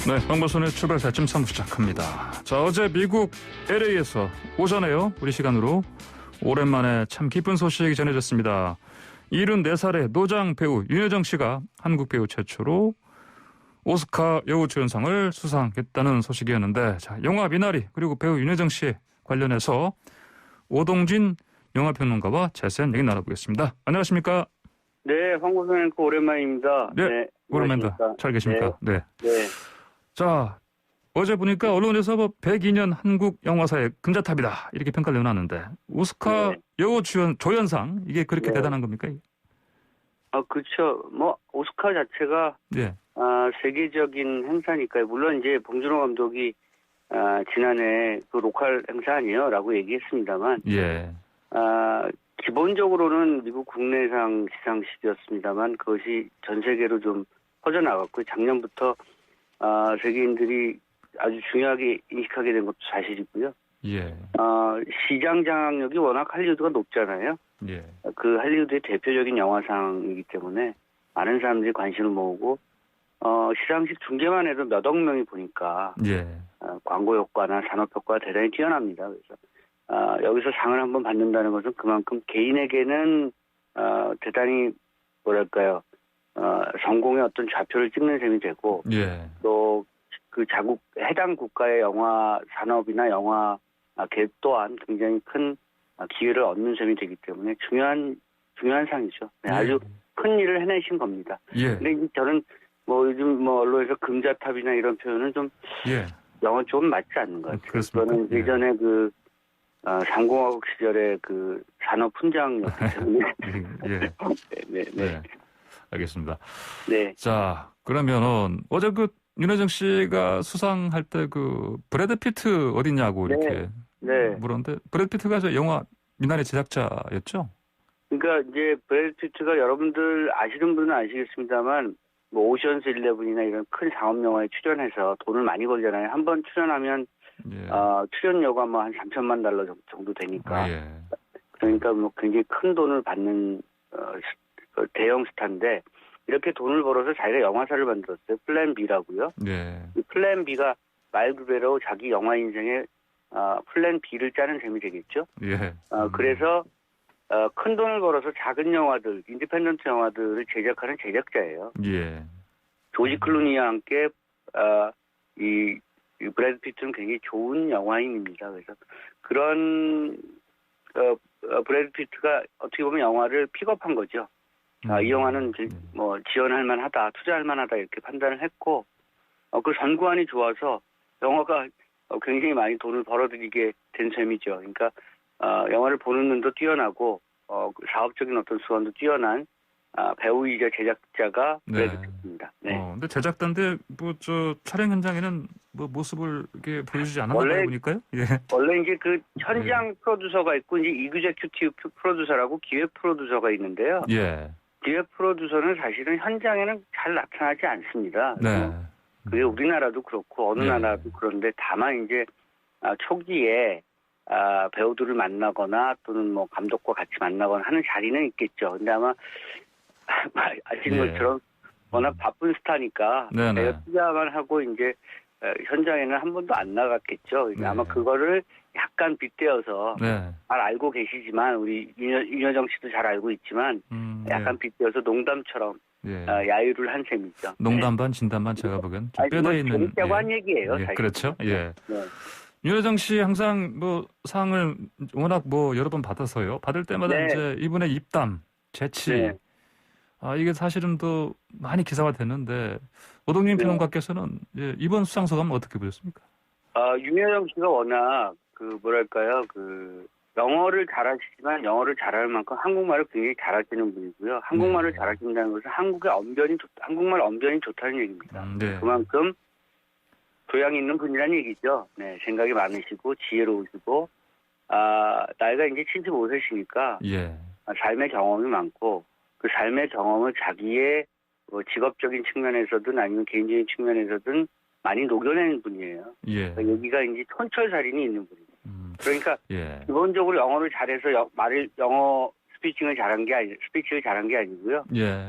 네, 황보선의 출발 새침 3부 시작합니다. 자, 어제 미국 LA에서 오전에요. 우리 시간으로 오랜만에 참 기쁜 소식이 전해졌습니다. 74살의 노장 배우 윤여정 씨가 한국 배우 최초로 오스카 여우주연상을 수상했다는 소식이었는데, 자, 영화 미나리 그리고 배우 윤여정 씨 관련해서 오동진 영화평론가와 자세한 얘기 나눠보겠습니다. 안녕하십니까? 네, 황보선 앵커 오랜만입니다. 네, 오랜만입니다. 잘 계십니까? 네. 네. 자, 어제 보니까 언론에서 102년 한국 영화사의 금자탑이다 이렇게 평가를 내놨는데 오스카 여우주연 조연상 이게 그렇게 대단한 겁니까? 그렇죠. 오스카 자체가 세계적인 행사니까요. 물론 이제 봉준호 감독이 지난해 그 로컬 행사 아니에요라고 얘기했습니다만, 기본적으로는 미국 국내상 시상식이었습니다만 그것이 전 세계로 좀 퍼져나갔고 작년부터 세계인들이 아주 중요하게 인식하게 된 것도 사실이고요. 시장 장악력이 워낙 할리우드가 높잖아요. 그 할리우드의 대표적인 영화상이기 때문에 많은 사람들이 관심을 모으고 시상식 중계만 해도 몇억 명이 보니까 광고 효과나 산업 효과가 대단히 뛰어납니다. 그래서 여기서 상을 한번 받는다는 것은 그만큼 개인에게는 대단히 뭐랄까요, 성공의 어떤 좌표를 찍는 셈이 되고 또 그 자국 해당 국가의 영화 산업이나 영화계 또한 굉장히 큰 기회를 얻는 셈이 되기 때문에 중요한 상이죠. 아주 큰 일을 해내신 겁니다. 근데 저는 요즘 언론에서 금자탑이나 이런 표현은 좀 영어 좀 맞지 않는 것 같아요. 저는 예전에 상공화국 시절에 그 산업 훈장이었기 때문에. 알겠습니다. 네. 자, 그러면은 어제 윤여정 씨가 수상할 때 브래드 피트 어디냐고 이렇게 물었는데 브래드 피트가 저 영화 미나리 제작자였죠? 그러니까 이제 브래드 피트가 여러분들 아시는 분은 아시겠습니다만 오션스 11이나 이런 큰 상업 영화에 출연해서 돈을 많이 벌잖아요. 한 번 출연하면 출연료가 한 3천만 달러 정도 되니까. 그러니까 굉장히 큰 돈을 받는 대형 스타인데 이렇게 돈을 벌어서 자기가 영화사를 만들었어요. 플랜 B라고요. 이 플랜 B가 말 그대로 자기 영화 인생에 플랜 B를 짜는 셈이 되겠죠. 그래서 큰 돈을 벌어서 작은 영화들, 인디펜던트 영화들을 제작하는 제작자예요. 조지 클루니와 함께 이 브래드 피트는 굉장히 좋은 영화인입니다. 그래서 그런 브래드 피트가 어떻게 보면 영화를 픽업한 거죠. 이 영화는 지원할 만하다, 투자할 만하다 이렇게 판단을 했고 그 선구안이 좋아서 영화가 굉장히 많이 돈을 벌어들이게 된 셈이죠. 그러니까 영화를 보는 눈도 뛰어나고 사업적인 어떤 수완도 뛰어난 배우이자 제작자가 브래드 피트입니다. 근데 제작단데 촬영 현장에는 모습을 이렇게 보여주지 않았나 보니까요. 원래 이제 그 현장 프로듀서가 있고 이제 이그제큐티브 프로듀서라고 기획 프로듀서가 있는데요. 기획 프로듀서는 사실은 현장에는 잘 나타나지 않습니다. 그게 우리나라도 그렇고 어느 나라도 그런데 다만 이제 초기에 배우들을 만나거나 또는 감독과 같이 만나거나 하는 자리는 있겠죠. 근데 아마 아시는 것처럼 워낙 바쁜 스타니까 내가 투자만 하고 이제 현장에는 한 번도 안 나갔겠죠. 아마 그거를 약간 빗대어서 잘 알고 계시지만 우리 윤여정 씨도 잘 알고 있지만 약간 빗대어서 농담처럼 야유를 한 셈이죠. 농담 반 진담 반 제가 보기엔 뼈대 있는 재밌다고 한 얘기예요. 사실. 그렇죠. 윤여정 씨 항상 상을 워낙 여러 번 받아서요. 받을 때마다 이제 이분의 입담, 재치 이게 사실은 또 많이 기사화 됐는데 오동진 평론가께서는 이번 수상 소감은 어떻게 보셨습니까? 윤여정 씨가 워낙 영어를 잘하시지만 영어를 잘할 만큼 한국말을 굉장히 잘하시는 분이고요. 한국말을 잘하신다는 것은 한국말 언변이 좋다는 얘기입니다. 그만큼 교양이 있는 분이라는 얘기죠. 생각이 많으시고 지혜로우시고 나이가 이제 75세시니까 삶의 경험이 많고 그 삶의 경험을 자기의 직업적인 측면에서든 아니면 개인적인 측면에서든 많이 녹여내는 분이에요. 그러니까 여기가 이제 촌철살인이 있는 분이에요. 그러니까 기본적으로 영어를 잘해서 영어 스피칭을 잘한 게 아니고요.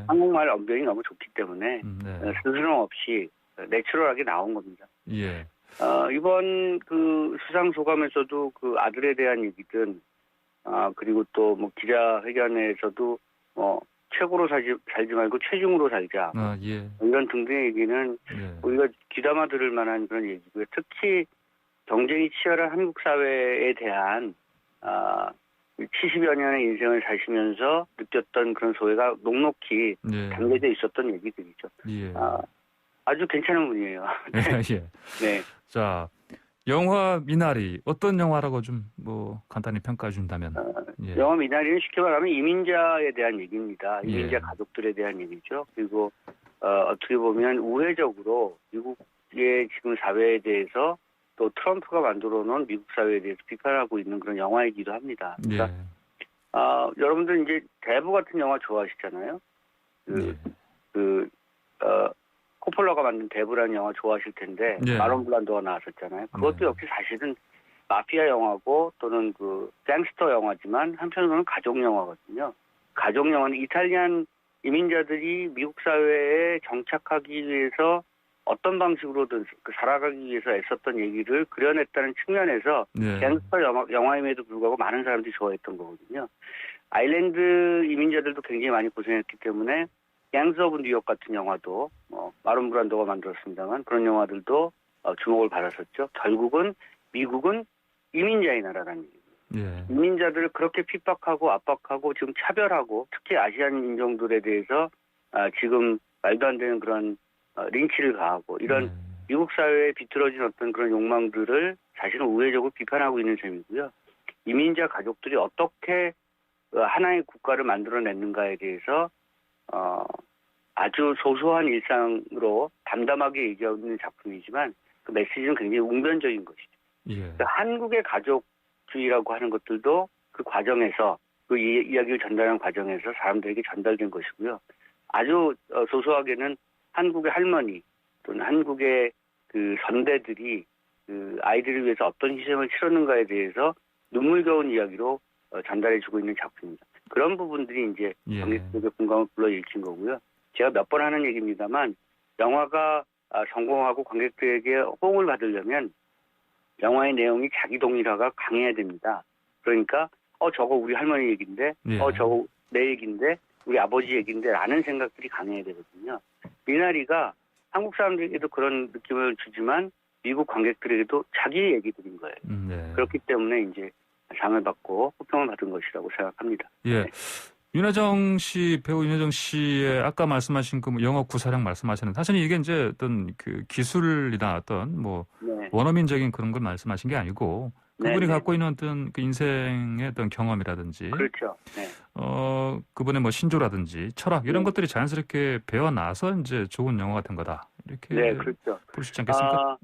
한국말 언변이 너무 좋기 때문에 스스럼 없이 내추럴하게 나온 겁니다. 예. 이번 그 수상 소감에서도 그 아들에 대한 얘기든, 그리고 또 뭐 기자회견에서도 최고로 살지 말고 최중으로 살자. 예. 이런 등등의 얘기는 예. 우리가 귀담아 들을 만한 그런 얘기고요. 특히 경쟁이 치열한 한국 사회에 대한 70여 년의 인생을 사시면서 느꼈던 그런 소외가 녹록히 예. 담겨져 있었던 얘기들이죠. 예. 아주 괜찮은 분이에요. 예. 네. 자, 영화 미나리 어떤 영화라고 좀 뭐 간단히 평가해 준다면. 예. 영화 미나리는 쉽게 말하면 이민자에 대한 얘기입니다. 이민자 예. 가족들에 대한 얘기죠. 그리고 어떻게 보면 우회적으로 미국의 지금 사회에 대해서 또 트럼프가 만들어 놓은 미국 사회에 대해서 비판하고 있는 그런 영화이기도 합니다. 그러니까 예. 여러분들 이제 대부 같은 영화 좋아하시잖아요. 코폴라가 만든 대부라는 영화 좋아하실 텐데 예. 마론 블란도가 나왔었잖아요. 그것도 역시 사실은 마피아 영화고 또는 그 갱스터 영화지만 한편으로는 가족 영화거든요. 가족 영화는 이탈리안 이민자들이 미국 사회에 정착하기 위해서 어떤 방식으로든 살아가기 위해서 애썼던 얘기를 그려냈다는 측면에서 예. 갱스터 영화임에도 불구하고 많은 사람들이 좋아했던 거거든요. 아일랜드 이민자들도 굉장히 많이 고생했기 때문에 갱스 오브 뉴욕 같은 영화도 마론 브란도가 만들었습니다만 그런 영화들도 주목을 받았었죠. 결국은 미국은 이민자의 나라라는 얘기예요. 예. 이민자들을 그렇게 핍박하고 압박하고 지금 차별하고 특히 아시안 인종들에 대해서 지금 말도 안 되는 그런 린치를 가하고 이런 미국 사회에 비틀어진 어떤 그런 욕망들을 사실은 우회적으로 비판하고 있는 셈이고요. 이민자 가족들이 어떻게 하나의 국가를 만들어냈는가에 대해서 아주 소소한 일상으로 담담하게 얘기하고 있는 작품이지만 그 메시지는 굉장히 웅변적인 것이죠. 예. 그러니까 한국의 가족주의라고 하는 것들도 그 과정에서 그 이야기를 전달하는 과정에서 사람들에게 전달된 것이고요. 아주 소소하게는 한국의 할머니 또는 한국의 그 선대들이 그 아이들을 위해서 어떤 희생을 치렀는가에 대해서 눈물겨운 이야기로 전달해주고 있는 작품입니다. 그런 부분들이 이제 관객들의 공감을 불러일으킨 거고요. 제가 몇 번 하는 얘기입니다만 영화가 성공하고 관객들에게 호응을 받으려면 영화의 내용이 자기 동일화가 강해야 됩니다. 그러니까 저거 우리 할머니 얘기인데 저거 내 얘기인데 우리 아버지 얘기인데 라는 생각들이 강해야 되거든요. 미나리가 한국 사람들에게도 그런 느낌을 주지만 미국 관객들에게도 자기 얘기들인 거예요. 네. 그렇기 때문에 이제 상을 받고 호평을 받은 것이라고 생각합니다. 예. 배우 윤여정 씨의 아까 말씀하신 그 영어 구사력 말씀하시는 사실 이게 이제 어떤 그 기술이나 어떤 뭐 원어민적인 그런 걸 말씀하신 게 아니고 그분이 갖고 있는 어떤 그 인생의 어떤 경험이라든지 그렇죠. 네. 그분의 뭐 신조라든지 철학 이런 것들이 자연스럽게 배어나서 이제 좋은 영화가 된 거다. 이렇게 그렇죠. 볼 수 있지 않겠습니까?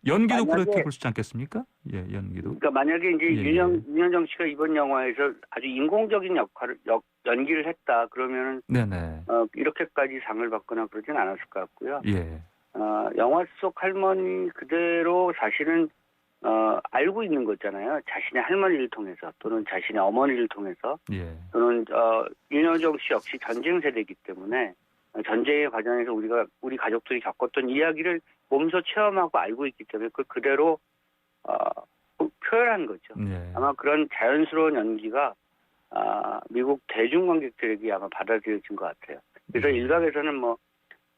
연기도 그렇게 볼 수 있지 않겠습니까? 예, 연기도. 그러니까 만약에 이제 윤여정 씨가 이번 영화에서 아주 인공적인 연기를 했다 그러면은 이렇게까지 상을 받거나 그러진 않았을 것 같고요. 예. 영화 속 할머니 그대로 사실은 알고 있는 거잖아요. 자신의 할머니를 통해서 또는 자신의 어머니를 통해서 또는 윤여정 씨 역시 전쟁 세대이기 때문에 전쟁의 과정에서 우리 가족들이 겪었던 이야기를 몸소 체험하고 알고 있기 때문에 그걸 그대로 표현한 거죠. 아마 그런 자연스러운 연기가 미국 대중 관객들에게 아마 받아들여진 것 같아요. 그래서 일각에서는 뭐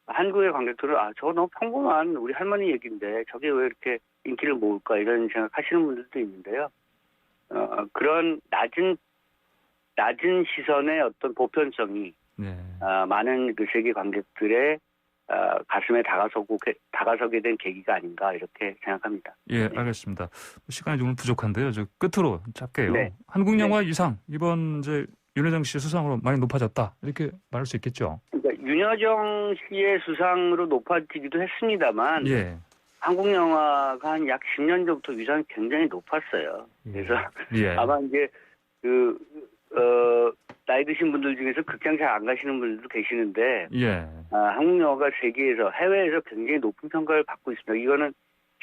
한국의 관객들은 저거 너무 평범한 우리 할머니 얘기인데 저게 왜 이렇게 인기를 모을까 이런 생각하시는 분들도 있는데요. 그런 낮은 시선의 어떤 보편성이 많은 그 세계 관객들의 가슴에 다가서게 된 계기가 아닌가 이렇게 생각합니다. 예, 알겠습니다. 시간이 좀 부족한데요. 저 끝으로 짧게요. 한국 영화 이상 이번 이제 윤여정 씨 수상으로 많이 높아졌다 이렇게 말할 수 있겠죠. 그러니까 윤여정 씨의 수상으로 높아지기도 했습니다만 한국 영화가 한 약 10년 전부터 위상이 굉장히 높았어요. 그래서 아마 이제 나이 드신 분들 중에서 극장 잘 안 가시는 분들도 계시는데 한국 영화가 세계에서 해외에서 굉장히 높은 평가를 받고 있습니다. 이거는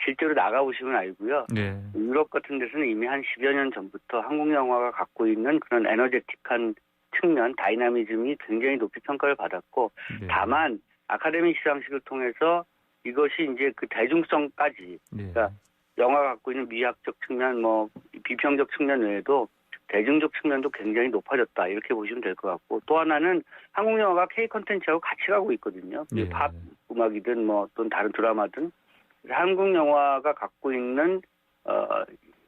실제로 나가보시면 알고요. 유럽 같은 데서는 이미 한 10여 년 전부터 한국 영화가 갖고 있는 그런 에너제틱한 측면, 다이나미즘이 굉장히 높이 평가를 받았고 다만 아카데미 시상식을 통해서 이것이 이제 그 대중성까지, 예. 그러니까 영화가 갖고 있는 미학적 측면, 뭐 비평적 측면 외에도 대중적 측면도 굉장히 높아졌다 이렇게 보시면 될 것 같고, 또 하나는 한국 영화가 K 콘텐츠하고 같이 가고 있거든요. 예. 팝 음악이든 뭐 또는 다른 드라마든 한국 영화가 갖고 있는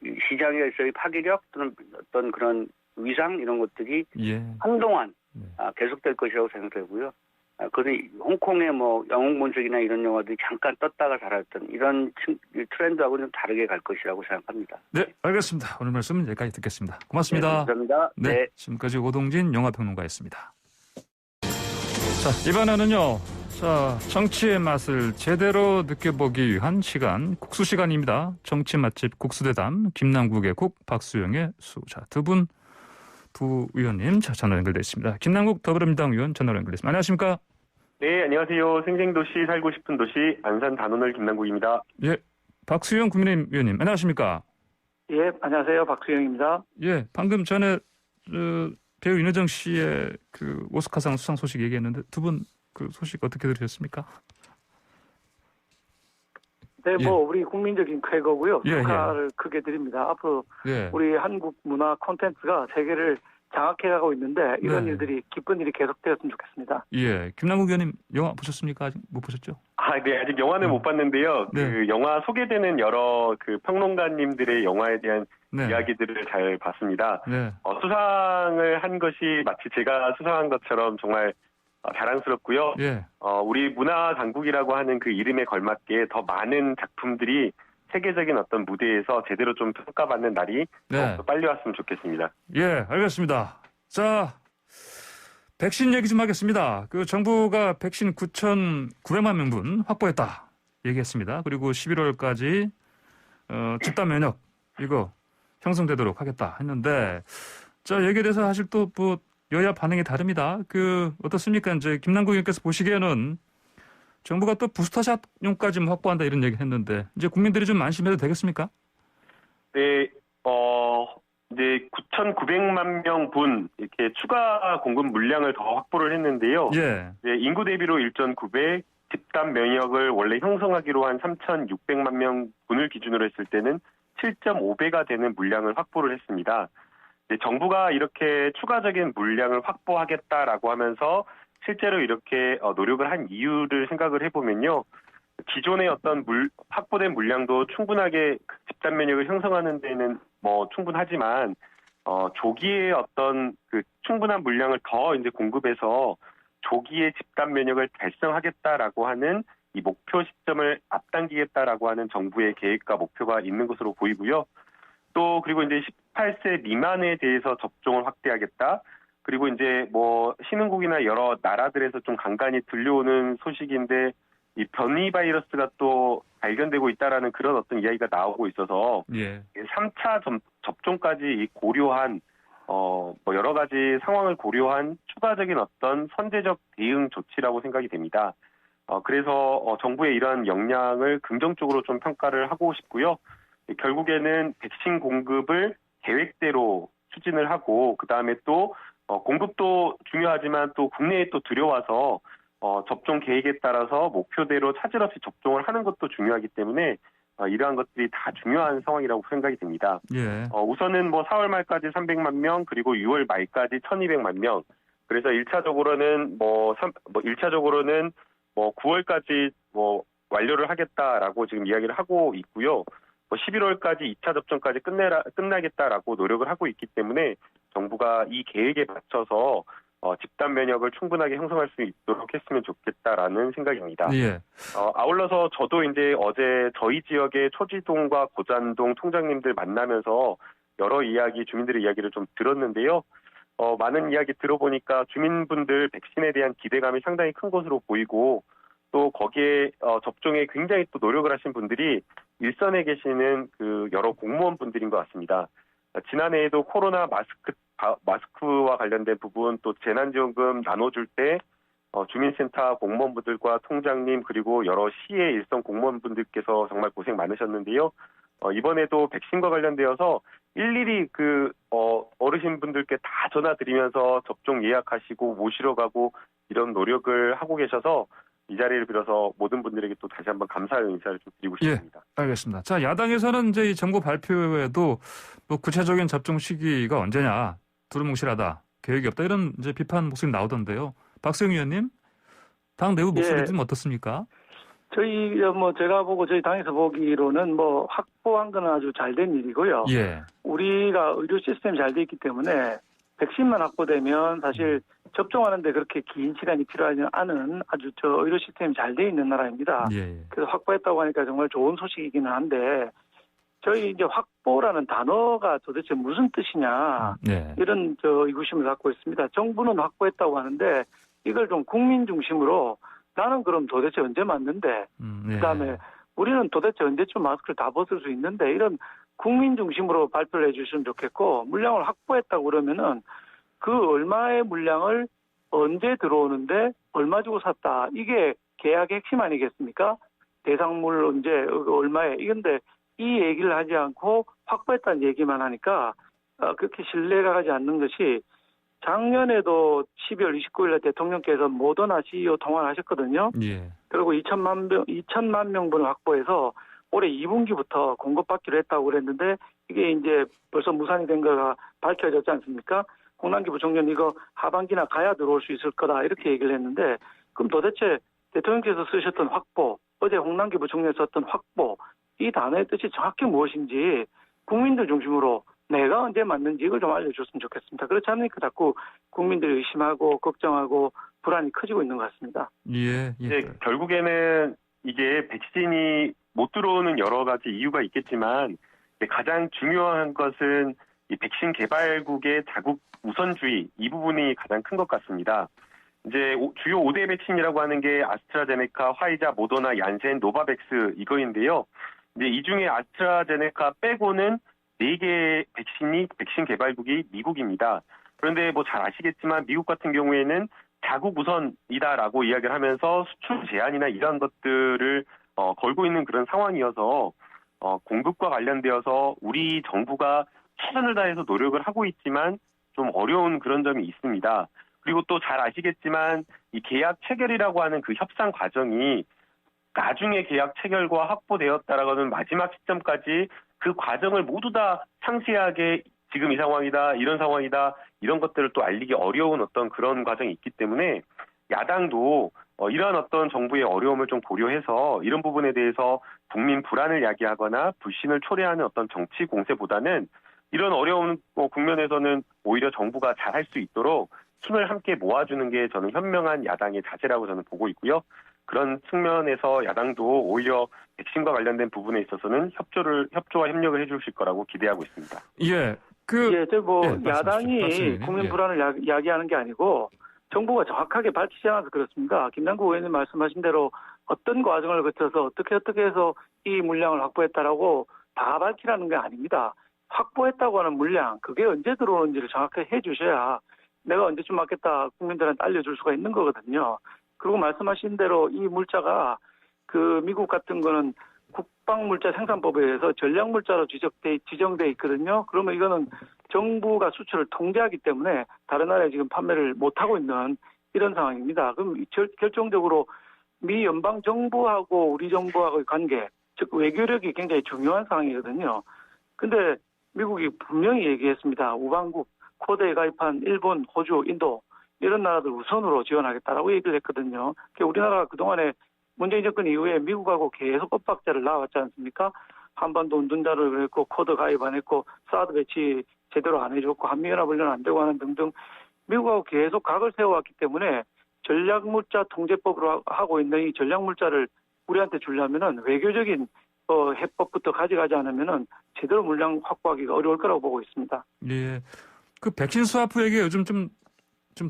이 시장에서의 파괴력 또는 어떤 그런 위상 이런 것들이 예. 한동안 네. 계속될 것이라고 생각되고요. 그는 홍콩의 뭐 영웅본색이나 이런 영화들이 잠깐 떴다가 사라졌던 이런 트렌드하고는 좀 다르게 갈 것이라고 생각합니다. 네, 알겠습니다. 오늘 말씀은 여기까지 듣겠습니다. 고맙습니다. 네, 감사합니다. 네, 지금까지 오동진 영화평론가였습니다. 자, 이번에는요. 자, 정치의 맛을 제대로 느껴보기 위한 시간, 국수 시간입니다. 정치 맛집 국수대담, 김남국의 국, 박수영의 수. 자, 두 의원님 전화 연결돼 있습니다. 김남국 더불어민주당 의원 전화 연결됐습니다. 안녕하십니까? 네, 안녕하세요. 생생도시 살고 싶은 도시 안산 단오늘 김남국입니다. 예, 박수영 국민의힘 의원님 안녕하십니까? 예, 안녕하세요. 박수영입니다. 예, 방금 전에 배우 윤여정 씨의 그 오스카상 수상 소식 얘기했는데 두 분 그 소식 어떻게 들으셨습니까? 네, 예. 뭐 우리 국민적인 쾌거고요. 예, 축하를 크게 드립니다. 앞으로 예. 우리 한국 문화 콘텐츠가 세계를 장악해가고 있는데 이런 네. 일들이 기쁜 일이 계속되었으면 좋겠습니다. 예, 김남국 의원님 영화 보셨습니까? 아직 못 보셨죠? 네, 아직 영화는 못 봤는데요. 네. 그 영화 소개되는 여러 그 평론가님들의 영화에 대한 네. 이야기들을 잘 봤습니다. 네. 수상을 한 것이 마치 제가 수상한 것처럼 정말 자랑스럽고요. 예. 우리 문화 강국이라고 하는 그 이름에 걸맞게 더 많은 작품들이 세계적인 어떤 무대에서 제대로 좀 평가받는 날이 네. 더 빨리 왔으면 좋겠습니다. 예, 알겠습니다. 자, 백신 얘기 좀 하겠습니다. 그 정부가 백신 9,900만 명분 확보했다 얘기했습니다. 그리고 11월까지 집단 면역 이거 형성되도록 하겠다 했는데, 자, 여기에 대해서 사실 또 뭐 여야 반응이 다릅니다. 그 어떻습니까? 이제 김남국 의원께서 보시기에는 정부가 또 부스터샷용까지 확보한다 이런 얘기 했는데 이제 국민들이 좀 안심해도 되겠습니까? 네, 이제 9,900만 명분 이렇게 추가 공급 물량을 더 확보를 했는데요. 예. 네, 인구 대비로 1,900, 집단 면역을 원래 형성하기로 한 3,600만 명분을 기준으로 했을 때는 7.5배가 되는 물량을 확보를 했습니다. 네, 정부가 이렇게 추가적인 물량을 확보하겠다라고 하면서 실제로 이렇게 노력을 한 이유를 생각을 해보면요. 기존의 어떤 확보된 물량도 충분하게 집단 면역을 형성하는 데는 뭐 충분하지만 조기에 어떤 그 충분한 물량을 더 이제 공급해서 조기에 집단 면역을 달성하겠다라고 하는 이 목표 시점을 앞당기겠다라고 하는 정부의 계획과 목표가 있는 것으로 보이고요. 또 그리고 이제 18세 미만에 대해서 접종을 확대하겠다. 그리고 이제 뭐 신흥국이나 여러 나라들에서 좀 간간히 들려오는 소식인데 이 변이 바이러스가 또 발견되고 있다라는 그런 어떤 이야기가 나오고 있어서 예. 3차 접종까지 고려한 뭐 여러 가지 상황을 고려한 추가적인 어떤 선제적 대응 조치라고 생각이 됩니다. 그래서 정부의 이러한 역량을 긍정적으로 좀 평가를 하고 싶고요. 결국에는 백신 공급을 계획대로 추진을 하고 그다음에 또 공급도 중요하지만 또 국내에 또 들여와서 접종 계획에 따라서 목표대로 차질 없이 접종을 하는 것도 중요하기 때문에 이러한 것들이 다 중요한 상황이라고 생각이 됩니다. 예. 우선은 뭐 4월 말까지 300만 명 그리고 6월 말까지 1,200만 명. 그래서 1차적으로는 1차적으로는 9월까지 완료를 하겠다라고 지금 이야기를 하고 있고요. 11월까지 2차 접종까지 끝나겠다라고 노력을 하고 있기 때문에 정부가 이 계획에 맞춰서 집단 면역을 충분하게 형성할 수 있도록 했으면 좋겠다라는 생각입니다. 예. 아울러서 저도 이제 어제 저희 지역의 초지동과 고잔동 통장님들 만나면서 여러 주민들의 이야기를 좀 들었는데요. 많은 이야기 들어보니까 주민분들 백신에 대한 기대감이 상당히 큰 것으로 보이고 또 거기에 접종에 굉장히 또 노력을 하신 분들이 일선에 계시는 그 여러 공무원분들인 것 같습니다. 지난해에도 코로나 마스크와 관련된 부분 또 재난지원금 나눠줄 때 주민센터 공무원분들과 통장님 그리고 여러 시의 일선 공무원분들께서 정말 고생 많으셨는데요. 이번에도 백신과 관련되어서 일일이 그 어르신분들께 다 전화드리면서 접종 예약하시고 모시러 가고 이런 노력을 하고 계셔서 이 자리를 빌어서 모든 분들에게 또 다시 한번 감사의 인사를 좀 드리고 싶습니다. 알겠습니다. 자, 야당에서는 이제 이 정부 발표에도 뭐 구체적인 접종 시기가 언제냐, 두루뭉실하다, 계획이 없다 이런 이제 비판 목소리 나오던데요. 박수영 의원님, 당 내부 목소리 좀 어떻습니까? 저희 제가 보고 저희 당에서 보기로는 확보한 건 아주 잘 된 일이고요. 우리가 의료 시스템이 잘 돼 있기 때문에 백신만 확보되면 사실 접종하는데 그렇게 긴 시간이 필요하지 않은 아주 의료 시스템이 잘 돼 있는 나라입니다. 그래서 확보했다고 하니까 정말 좋은 소식이기는 한데 저희 이제 확보라는 단어가 도대체 무슨 뜻이냐 이런 의구심을 갖고 있습니다. 정부는 확보했다고 하는데 이걸 좀 국민 중심으로 나는 그럼 도대체 언제 맞는데 그다음에 우리는 도대체 언제쯤 마스크를 다 벗을 수 있는데 이런 국민 중심으로 발표를 해주시면 좋겠고 물량을 확보했다고 그러면은 그 얼마의 물량을 언제 들어오는데 얼마 주고 샀다. 이게 계약의 핵심 아니겠습니까? 대상물 언제 얼마에. 이건데 이 얘기를 하지 않고 확보했다는 얘기만 하니까 그렇게 신뢰가 가지 않는 것이 작년에도 12월 29일에 대통령께서 모더나 CEO 통화를 하셨거든요. 그리고 2천만 명분을 확보해서 올해 2분기부터 공급받기로 했다고 그랬는데 이게 이제 벌써 무산이 된 거가 밝혀졌지 않습니까? 홍남기 부총리는 이거 하반기나 가야 들어올 수 있을 거다 이렇게 얘기를 했는데 그럼 도대체 대통령께서 쓰셨던 확보, 어제 홍남기 부총리가 썼던 확보 이 단어의 뜻이 정확히 무엇인지 국민들 중심으로 내가 언제 맞는지 이걸 좀 알려줬으면 좋겠습니다. 그렇지 않으니까 자꾸 국민들이 의심하고 걱정하고 불안이 커지고 있는 것 같습니다. 결국에는 이게 백신이 못 들어오는 여러 가지 이유가 있겠지만 가장 중요한 것은 이 백신 개발국의 자국 우선주의 이 부분이 가장 큰 것 같습니다. 이제 주요 5대 백신이라고 하는 게 아스트라제네카, 화이자, 모더나, 얀센, 노바백스 이거인데요. 이제 이 중에 아스트라제네카 빼고는 4개 백신 개발국이 미국입니다. 그런데 잘 아시겠지만 미국 같은 경우에는 자국 우선이다라고 이야기를 하면서 수출 제한이나 이런 것들을 걸고 있는 그런 상황이어서 공급과 관련되어서 우리 정부가 최선을 다해서 노력을 하고 있지만 좀 어려운 그런 점이 있습니다. 그리고 또 잘 아시겠지만 이 계약 체결이라고 하는 그 협상 과정이 나중에 계약 체결과 확보되었다라고 하는 마지막 시점까지 그 과정을 모두 다 상세하게 지금 이 상황이다, 이런 상황이다, 이런 것들을 또 알리기 어려운 어떤 그런 과정이 있기 때문에 야당도 이러한 어떤 정부의 어려움을 좀 고려해서 이런 부분에 대해서 국민 불안을 야기하거나 불신을 초래하는 어떤 정치 공세보다는 이런 어려운 국면에서는 오히려 정부가 잘할 수 있도록 힘을 함께 모아주는 게 저는 현명한 야당의 자세라고 저는 보고 있고요. 그런 측면에서 야당도 오히려 백신과 관련된 부분에 있어서는 협조와 협력을 해주실 거라고 기대하고 있습니다. 야당이 국민 불안을 야기하는 게 아니고 정부가 정확하게 밝히지 않아서 그렇습니다. 김남국 의원님 말씀하신 대로 어떤 과정을 거쳐서 어떻게 해서 이 물량을 확보했다라고 다 밝히라는 게 아닙니다. 확보했다고 하는 물량, 그게 언제 들어오는지를 정확하게 해주셔야 내가 언제쯤 맞겠다 국민들한테 알려줄 수가 있는 거거든요. 그리고 말씀하신 대로 이 물자가 미국 같은 거는 국방물자 생산법에 의해서 전략물자로 지정돼 있거든요. 그러면 이거는 정부가 수출을 통제하기 때문에 다른 나라에 지금 판매를 못하고 있는 이런 상황입니다. 그럼 결정적으로 미 연방정부하고 우리 정부하고의 관계, 즉 외교력이 굉장히 중요한 상황이거든요. 근데 미국이 분명히 얘기했습니다. 우방국, 쿼드에 가입한 일본, 호주, 인도 이런 나라들 우선으로 지원하겠다라고 얘기를 했거든요. 우리나라가 그동안에 문재인 정권 이후에 미국하고 계속 엇박자를 나왔지 않습니까? 한반도 운전자를 했고 쿼드 가입 안 했고 사드 배치 제대로 안 해줬고 한미연합훈련 안 되고 하는 등등 미국하고 계속 각을 세워왔기 때문에 전략물자 통제법으로 하고 있는 이 전략물자를 우리한테 주려면은 외교적인 해법부터 가져가지 않으면은 제대로 물량 확보하기가 어려울 거라고 보고 있습니다. 예. 그 백신 스와프 얘기 요즘 좀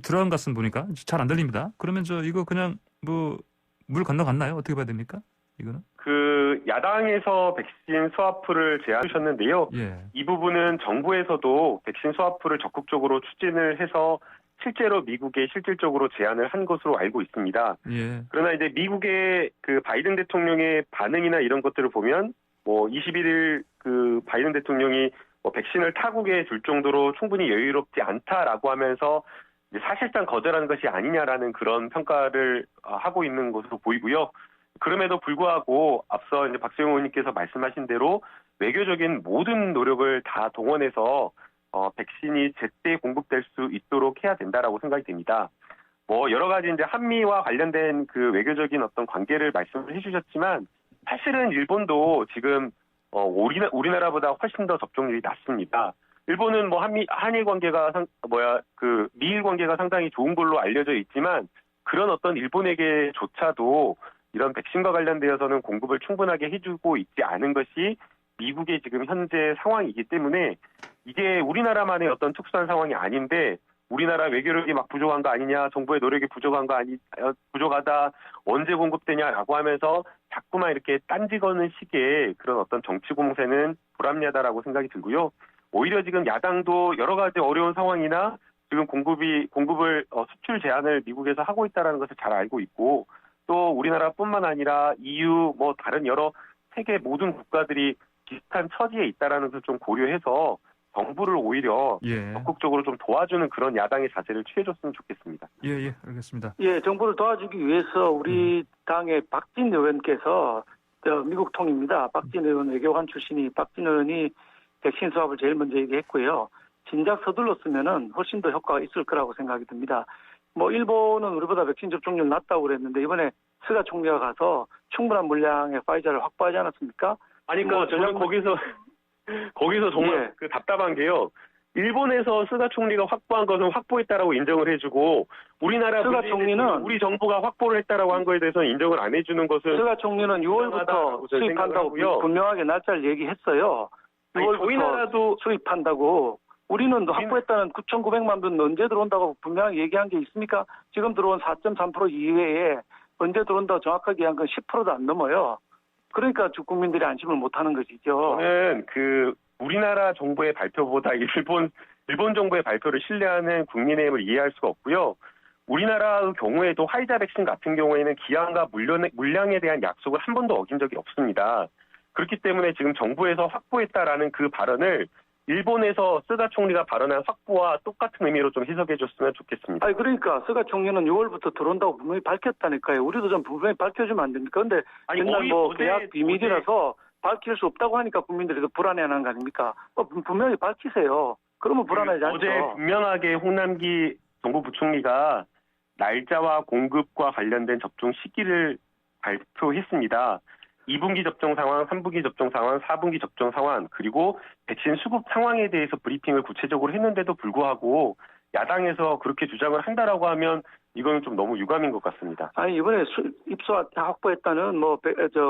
들어간 것 같습니다. 보니까 잘 안 들립니다. 그러면 이거 그냥 물 건너갔나요? 어떻게 봐야 됩니까? 이거는? 야당에서 백신 스와프를 제안하셨는데요. 이 부분은 정부에서도 백신 스와프를 적극적으로 추진을 해서 실제로 미국에 실질적으로 제안을 한 것으로 알고 있습니다. 그러나 이제 미국의 바이든 대통령의 반응이나 이런 것들을 보면 21일 바이든 대통령이 백신을 타국에 줄 정도로 충분히 여유롭지 않다라고 하면서 사실상 거절하는 것이 아니냐라는 그런 평가를 하고 있는 것으로 보이고요. 그럼에도 불구하고 앞서 이제 박수영 의원님께서 말씀하신 대로 외교적인 모든 노력을 다 동원해서 백신이 제때 공급될 수 있도록 해야 된다라고 생각이 됩니다. 뭐 여러 가지 이제 한미와 관련된 그 외교적인 어떤 관계를 말씀을 해주셨지만 사실은 일본도 지금 우리나라보다 훨씬 더 접종률이 낮습니다. 일본은 뭐 한일 관계가 미일 관계가 상당히 좋은 걸로 알려져 있지만 그런 어떤 일본에게조차도 이런 백신과 관련되어서는 공급을 충분하게 해주고 있지 않은 것이 미국의 지금 현재 상황이기 때문에 이게 우리나라만의 어떤 특수한 상황이 아닌데 우리나라 외교력이 막 부족한 거 아니냐, 정부의 노력이 부족하다, 언제 공급되냐라고 하면서 자꾸만 이렇게 딴지거는 식의 그런 어떤 정치 공세는 불합리하다라고 생각이 들고요. 오히려 지금 야당도 여러 가지 어려운 상황이나 지금 공급을 수출 제한을 미국에서 하고 있다는 것을 잘 알고 있고 또 우리나라뿐만 아니라 EU 뭐 다른 여러 세계 모든 국가들이 비슷한 처지에 있다라는 것을 좀 고려해서 정부를 오히려 적극적으로 좀 도와주는 그런 야당의 자세를 취해줬으면 좋겠습니다. 예, 알겠습니다. 예, 정부를 도와주기 위해서 우리 당의 박진 의원께서 미국 통입니다. 박진 의원 외교관 출신이 박진 의원이 백신 수합을 제일 먼저 얘기했고요. 진작 서둘렀으면은 훨씬 더 효과가 있을 거라고 생각이 듭니다. 뭐 일본은 우리보다 백신 접종률 낮다고 그랬는데 이번에 스가 총리가 가서 충분한 물량의 파이자를 확보하지 않았습니까? 아니 저는 거기서 정말 그 답답한 게요. 일본에서 스가 총리가 확보한 것은 확보했다라고 인정을 해주고 우리나라 스가 총리는 우리 정부가 확보를 했다라고 한 거에 대해서는 인정을 안 해주는 것은 스가 총리는 6월부터 수입한다고 분명하게 날짜를 얘기했어요. 6월부터 저희 나라도 수입한다고. 우리는 확보했다는 9,900만 분 언제 들어온다고 분명하게 얘기한 게 있습니까? 지금 들어온 4.3% 이외에 언제 들어온다고 정확하게 얘기한 건 10%도 안 넘어요. 그러니까 국민들이 안심을 못하는 것이죠. 저는 우리나라 정부의 발표보다 일본 정부의 발표를 신뢰하는 국민의힘을 이해할 수가 없고요. 우리나라의 경우에도 화이자 백신 같은 경우에는 기한과 물량에 대한 약속을 한 번도 어긴 적이 없습니다. 그렇기 때문에 지금 정부에서 확보했다라는 그 발언을 일본에서 스가 총리가 발언한 확보와 똑같은 의미로 좀 해석해 줬으면 좋겠습니다. 아니 그러니까 스가 총리는 6월부터 들어온다고 분명히 밝혔다니까요. 우리도 좀 분명히 밝혀주면 안 됩니까? 그런데 맨날 계약 비밀이라서 밝힐 수 없다고 하니까 국민들이 더 불안해하는 거 아닙니까? 분명히 밝히세요. 그러면 불안하지 않죠. 어제 분명하게 홍남기 정부부총리가 날짜와 공급과 관련된 접종 시기를 발표했습니다. 2분기 접종 상황, 3분기 접종 상황, 4분기 접종 상황, 그리고 백신 수급 상황에 대해서 브리핑을 구체적으로 했는데도 불구하고 야당에서 그렇게 주장을 한다라고 하면 이거는 좀 너무 유감인 것 같습니다. 아니 이번에 확보했다는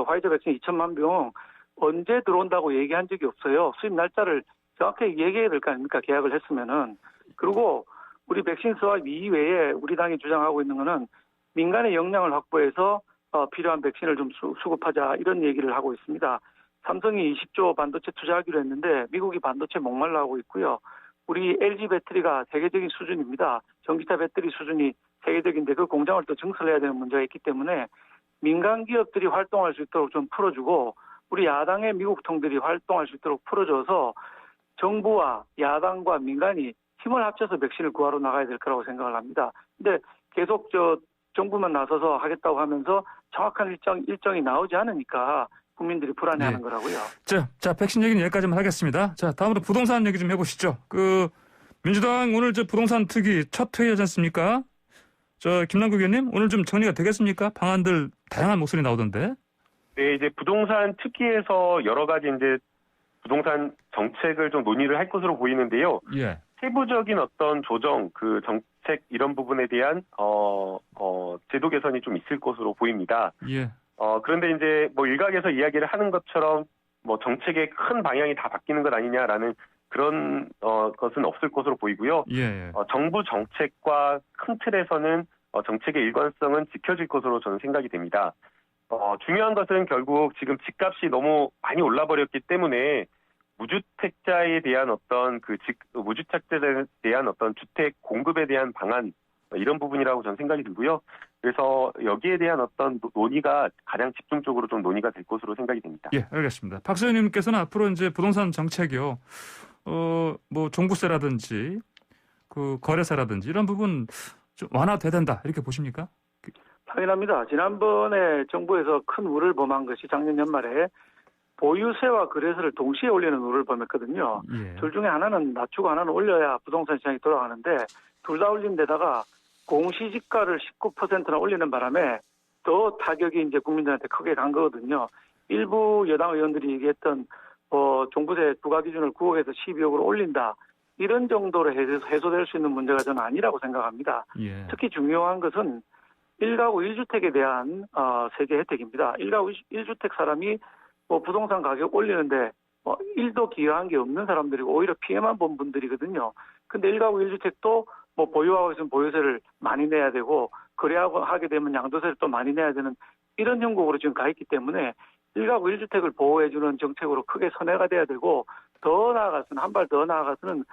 화이자 백신 2천만 병 언제 들어온다고 얘기한 적이 없어요. 수입 날짜를 정확하게 얘기해야 될 거 아닙니까? 계약을 했으면은. 그리고 우리 백신 수합 이외에 우리 당이 주장하고 있는 거는 민간의 역량을 확보해서 필요한 백신을 좀 수급하자 이런 얘기를 하고 있습니다. 삼성이 20조 반도체 투자하기로 했는데 미국이 반도체 목말라 하고 있고요. 우리 LG 배터리가 세계적인 수준입니다. 전기차 배터리 수준이 세계적인데 그 공장을 또 증설해야 되는 문제가 있기 때문에 민간 기업들이 활동할 수 있도록 좀 풀어주고 우리 야당의 미국 통들이 활동할 수 있도록 풀어줘서 정부와 야당과 민간이 힘을 합쳐서 백신을 구하러 나가야 될 거라고 생각을 합니다. 근데 계속 정부만 나서서 하겠다고 하면서 정확한 일정이 나오지 않으니까 국민들이 불안해하는 거라고요. 자, 백신 얘기는 여기까지만 하겠습니다. 자, 다음으로 부동산 얘기 좀 해보시죠. 민주당 오늘 부동산 특위 첫 회의하지 않습니까? 김남국 의원님 오늘 좀 정리가 되겠습니까? 방안들 다양한 목소리 나오던데. 네, 이제 부동산 특위에서 여러 가지 이제 부동산 정책을 좀 논의를 할 것으로 보이는데요. 예. 세부적인 어떤 조정, 정책 이런 부분에 대한 제도 개선이 좀 있을 것으로 보입니다. 예. 그런데 이제 일각에서 이야기를 하는 것처럼 정책의 큰 방향이 다 바뀌는 것 아니냐라는 그런 것은 없을 것으로 보이고요. 예. 정부 정책과 큰 틀에서는 정책의 일관성은 지켜질 것으로 저는 생각이 됩니다. 중요한 것은 결국 지금 집값이 너무 많이 올라버렸기 때문에 무주택자에 대한 무주택자에 대한 어떤 주택 공급에 대한 방안 이런 부분이라고 저는 생각이 들고요. 그래서 여기에 대한 어떤 논의가 가장 집중적으로 좀 논의가 될 것으로 생각이 됩니다. 예, 알겠습니다. 박수 의원님께서는 앞으로 이제 부동산 정책이요, 종부세라든지 그 거래세라든지 이런 부분 좀 완화돼야 된다 이렇게 보십니까? 당연합니다. 지난번에 정부에서 큰 우를 범한 것이 작년 연말에 보유세와 거래세를 동시에 올리는 우를 범했거든요. 예. 둘 중에 하나는 낮추고 하나는 올려야 부동산 시장이 돌아가는데 둘 다 올린 데다가 공시지가를 19%나 올리는 바람에 더 타격이 이제 국민들한테 크게 간 거거든요. 일부 여당 의원들이 얘기했던 종부세 부과 기준을 9억에서 12억으로 올린다. 이런 정도로 해소될 수 있는 문제가 저는 아니라고 생각합니다. 예. 특히 중요한 것은 1가구 1주택에 대한 세제 혜택입니다. 1가구 1주택 사람이 부동산 가격 올리는데 1도 기여한 게 없는 사람들이고 오히려 피해만 본 분들이거든요. 근데 1가구 1주택도 보유하고 있으면 보유세를 많이 내야 되고 거래하게 되면 양도세를 또 많이 내야 되는 이런 형국으로 지금 가 있기 때문에 1가구 1주택을 보호해주는 정책으로 크게 선회가 돼야 되고 더 나아가서는 한 발 더 나아가서는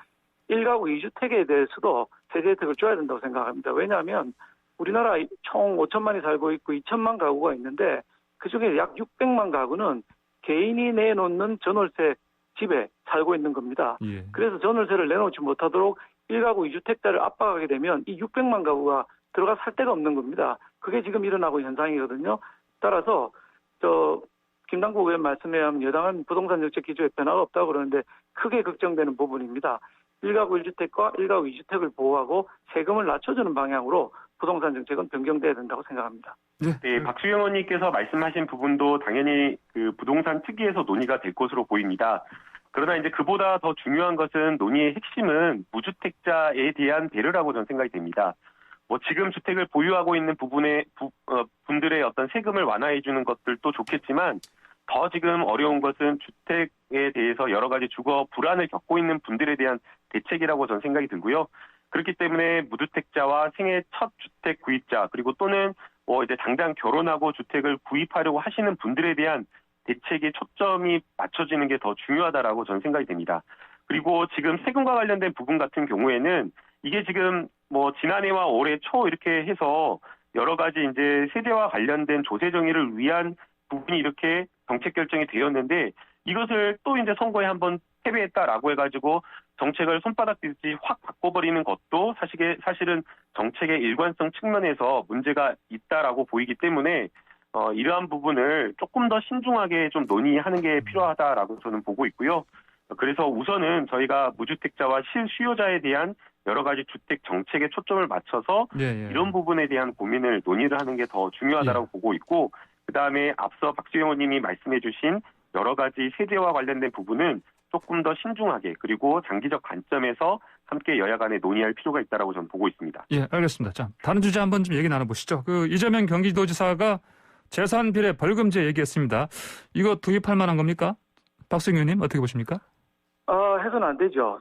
1가구 2주택에 대해서도 세제 혜택을 줘야 된다고 생각합니다. 왜냐하면 우리나라 총 5천만이 살고 있고 2천만 가구가 있는데 그중에 약 600만 가구는 개인이 내놓는 전월세 집에 살고 있는 겁니다. 예. 그래서 전월세를 내놓지 못하도록 1가구 2주택자를 압박하게 되면 이 600만 가구가 들어가 살 데가 없는 겁니다. 그게 지금 일어나고 있는 현상이거든요. 따라서 김남국 의원 말씀에 하면 여당은 부동산 정책 기조에 변화가 없다고 그러는데 크게 걱정되는 부분입니다. 1가구 1주택과 1가구 2주택을 보호하고 세금을 낮춰주는 방향으로 부동산 정책은 변경돼야 된다고 생각합니다. 네, 박수영 의원님께서 말씀하신 부분도 당연히 그 부동산 특위에서 논의가 될 것으로 보입니다. 그러나 이제 그보다 더 중요한 것은 논의의 핵심은 무주택자에 대한 배려라고 저는 생각이 됩니다. 지금 주택을 보유하고 있는 분들의 어떤 세금을 완화해 주는 것들도 좋겠지만 더 지금 어려운 것은 주택에 대해서 여러 가지 주거 불안을 겪고 있는 분들에 대한 대책이라고 저는 생각이 들고요. 그렇기 때문에 무주택자와 생애 첫 주택 구입자 그리고 또는 이제 당장 결혼하고 주택을 구입하려고 하시는 분들에 대한 대책의 초점이 맞춰지는 게 더 중요하다라고 저는 생각이 됩니다. 그리고 지금 세금과 관련된 부분 같은 경우에는 이게 지금 지난해와 올해 초 이렇게 해서 여러 가지 이제 세대와 관련된 조세 정의를 위한 부분이 이렇게 정책 결정이 되었는데 이것을 또 이제 선거에 한번 패배했다라고 해가지고 정책을 손바닥 뒤집지 확 바꿔버리는 것도 사실은 정책의 일관성 측면에서 문제가 있다라고 보이기 때문에 이러한 부분을 조금 더 신중하게 좀 논의하는 게 필요하다라고 저는 보고 있고요. 그래서 우선은 저희가 무주택자와 실수요자에 대한 여러 가지 주택 정책에 초점을 맞춰서 이런 부분에 대한 고민을 논의를 하는 게 더 중요하다고 보고 있고 그다음에 앞서 박수영 의원님이 말씀해 주신 여러 가지 세제와 관련된 부분은 조금 더 신중하게 그리고 장기적 관점에서 함께 여야 간에 논의할 필요가 있다고 저는 보고 있습니다. 예, 알겠습니다. 자, 다른 주제 한번 좀 얘기 나눠보시죠. 이재명 경기도지사가 재산 비례 벌금제 얘기했습니다. 이거 도입할 만한 겁니까? 박수영 의원님 어떻게 보십니까? 해서는 안 되죠.